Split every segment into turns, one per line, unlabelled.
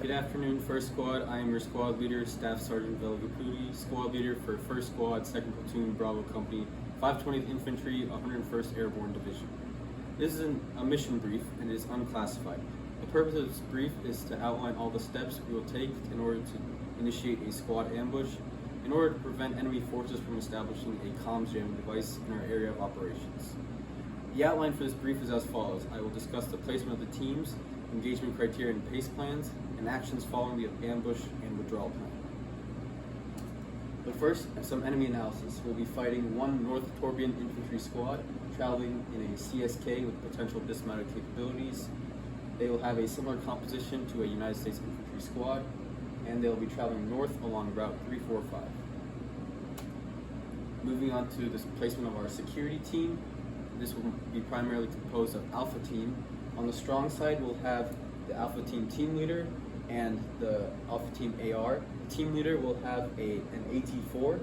Good afternoon, First Squad. I am your squad leader, Staff Sergeant Velagapudi, squad leader for First Squad, 2nd Platoon, Bravo Company, 520th Infantry, 101st Airborne Division. This is a mission brief and it is unclassified. The purpose of this brief is to outline all the steps we will take in order to initiate a squad ambush in order to prevent enemy forces from establishing a comms jamming device in our area of operations. The outline for this brief is as follows. I will discuss the placement of the teams, engagement criteria and pace plans, and actions following the ambush and withdrawal plan. But first, some enemy analysis. We'll be fighting one North Torbian Infantry Squad, traveling in a CSK with potential dismounted capabilities. They will have a similar composition to a United States Infantry Squad, and they'll be traveling north along Route 345. Moving on to the placement of our security team. This will be primarily composed of Alpha Team. On the strong side, we'll have the Alpha Team team leader and the Alpha Team AR. The team leader will have an AT-4,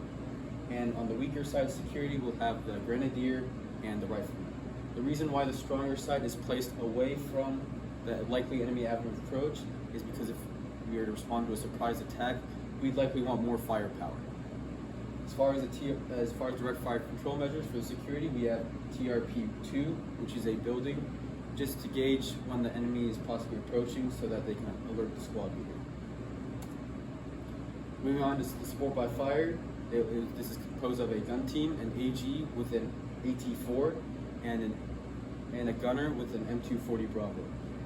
and on the weaker side of security, we'll have the Grenadier and the Rifleman. The reason why the stronger side is placed away from the likely enemy avenue of approach is because if we are to respond to a surprise attack, we'd likely want more firepower. As far as direct fire control measures for the security, we have TRP-2, which is a building, just to gauge when the enemy is possibly approaching so that they can alert the squad leader. Moving on to the support by fire, this is composed of a gun team, an AG with an AT-4, and a gunner with an M240 Bravo.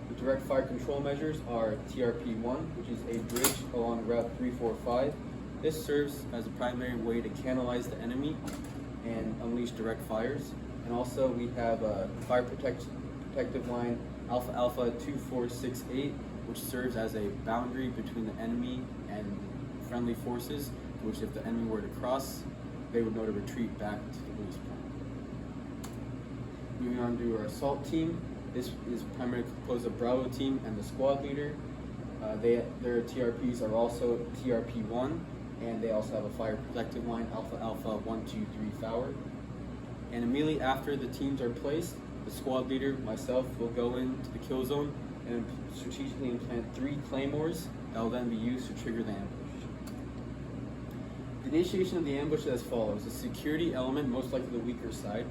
The direct fire control measures are TRP-1, which is a bridge along Route 345. This serves as a primary way to canalize the enemy and unleash direct fires. And also we have a fire protective line Alpha Alpha 2468, which serves as a boundary between the enemy and friendly forces, which if the enemy were to cross, they would know to retreat back to the release point. Moving on to our assault team. This is primarily composed of Bravo team and the squad leader. Their TRPs are also TRP-1, and they also have a fire protective line Alpha Alpha 123 Fowler. And immediately after the teams are placed, the squad leader, myself, will go into the kill zone and strategically implant 3 claymores that will then be used to trigger the ambush. The initiation of the ambush is as follows. The security element, most likely the weaker side,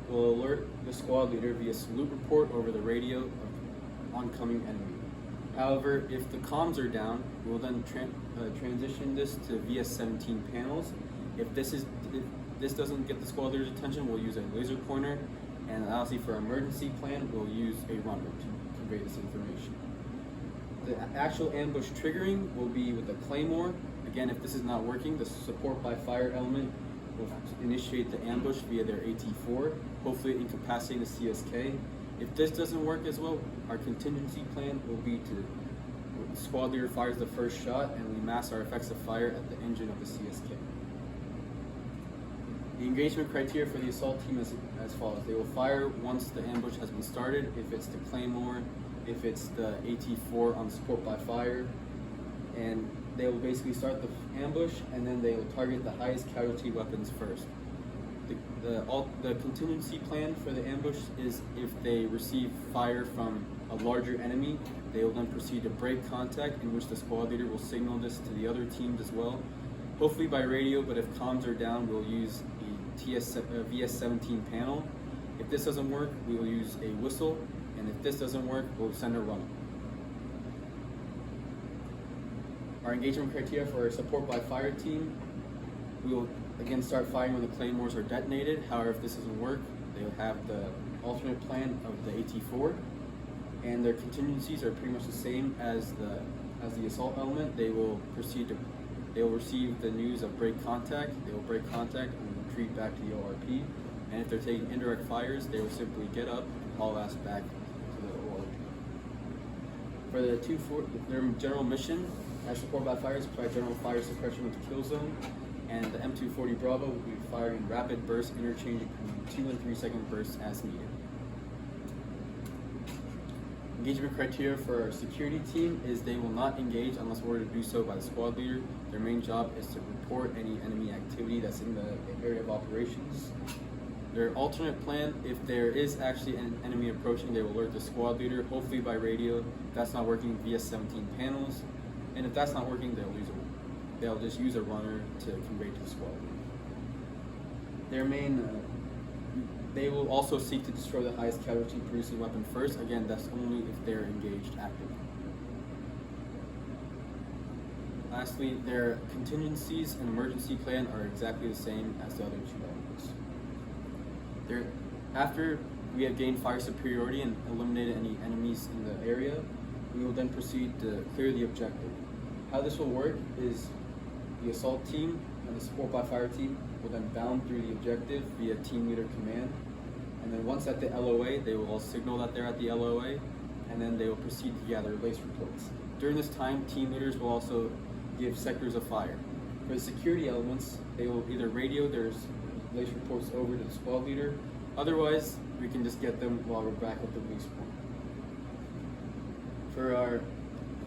will alert the squad leader via salute report over the radio of oncoming enemy. However, if the comms are down, we will then transition this to VS-17 panels. If this doesn't get the squad leader's attention, we'll use a laser pointer, and lastly, for emergency plan, we'll use a runner to convey this information. The actual ambush triggering will be with a claymore. Again, if this is not working, the support by fire element will initiate the ambush via their AT-4, hopefully incapacitating the CSK. If this doesn't work as well, our contingency plan will be the squad leader fires the first shot and we mass our effects of fire at the engine of the CSK. The engagement criteria for the assault team is as follows. They will fire once the ambush has been started, if it's the claymore, if it's the AT-4 on support by fire, and they will basically start the ambush and then they will target the highest casualty weapons first. The contingency plan for the ambush is if they receive fire from a larger enemy, they will then proceed to break contact, in which the squad leader will signal this to the other teams as well, hopefully by radio, but if comms are down, we'll use a VS-17 panel. If this doesn't work, we will use a whistle, and if this doesn't work, we'll send a runner. Our engagement criteria for our support by fire team, we will again start firing when the claymores are detonated. However, if this doesn't work, they'll have the alternate plan of the AT-4, and their contingencies are pretty much the same as the assault element. They will receive the news of break contact, they will break contact and retreat back to the ORP, and if they're taking indirect fires, they will simply get up and haul ass back to the ORP. For their general mission, our support by fire is provide general fire suppression with the kill zone, and the M240 Bravo will be firing rapid burst interchanging between 2 and 3 second bursts as needed. Engagement criteria for our security team is they will not engage unless ordered to do so by the squad leader. Their main job is to report any enemy activity that's in the area of operations. Their alternate plan, if there is actually an enemy approaching, they will alert the squad leader, hopefully by radio. If that's not working, VS-17 panels. and if that's not working, they'll just use a runner to convey to the squad. They will also seek to destroy the highest casualty producing weapon first. Again, that's only if they're engaged actively. Lastly, their contingencies and emergency plan are exactly the same as the other two elements. After we have gained fire superiority and eliminated any enemies in the area, we will then proceed to clear the objective. How this will work is the assault team and the support by fire team will then bound through the objective via team leader command, and then once at the LOA, they will all signal that they're at the LOA, and then they will proceed to gather lace reports. During this time, team leaders will also give sectors of fire. For the security elements, they will either radio their lace reports over to the squad leader, otherwise we can just get them while we're back at the release point.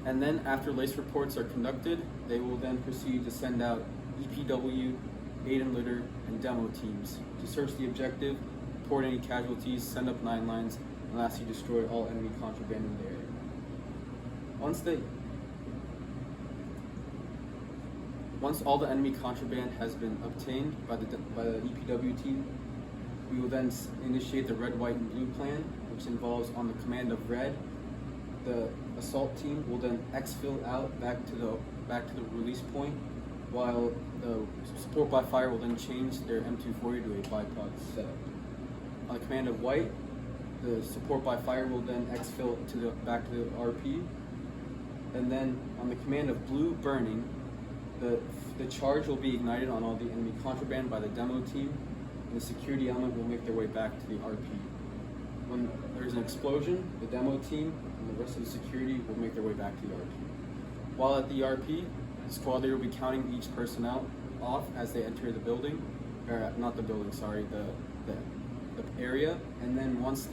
And then after lace reports are conducted, they will then proceed to send out EPW, aid and litter, and demo teams to search the objective, report any casualties, send up 9 lines, and lastly destroy all enemy contraband in the area. Once all the enemy contraband has been obtained by the EPW team, we will then initiate the red, white, and blue plan, which involves, on the command of red, the assault team will then exfil out back to the release point, while the support by fire will then change their M240 to a bipod setup. On the command of white, the support by fire will then exfil back to the RP, and then on the command of blue, burning, the charge will be ignited on all the enemy contraband by the demo team, and the security element will make their way back to the RP. When there's an explosion, the demo team and the rest of the security will make their way back to the RP. While at the RP, the squad leader will be counting each personnel off as they enter the building, or not the building, sorry, the area, and then once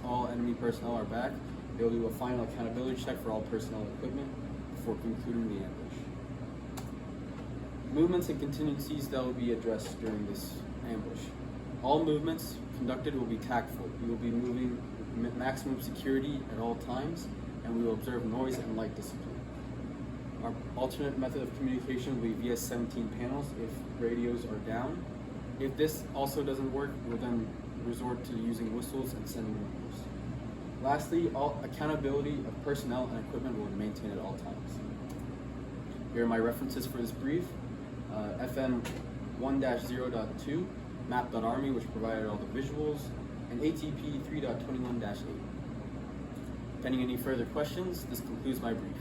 all enemy personnel are back, they'll do a final accountability check for all personnel and equipment before concluding the ambush. Movements and contingencies that will be addressed during this ambush. All movements conducted will be tactful. We will be moving with maximum security at all times, and we will observe noise and light discipline. Our alternate method of communication will be via 17 panels if radios are down. If this also doesn't work, we'll then resort to using whistles and sending orders. Lastly, all accountability of personnel and equipment will be maintained at all times. Here are my references for this brief. FM 1-0.2, map.army, which provided all the visuals, and ATP 3.21-8. Pending any further questions, this concludes my brief.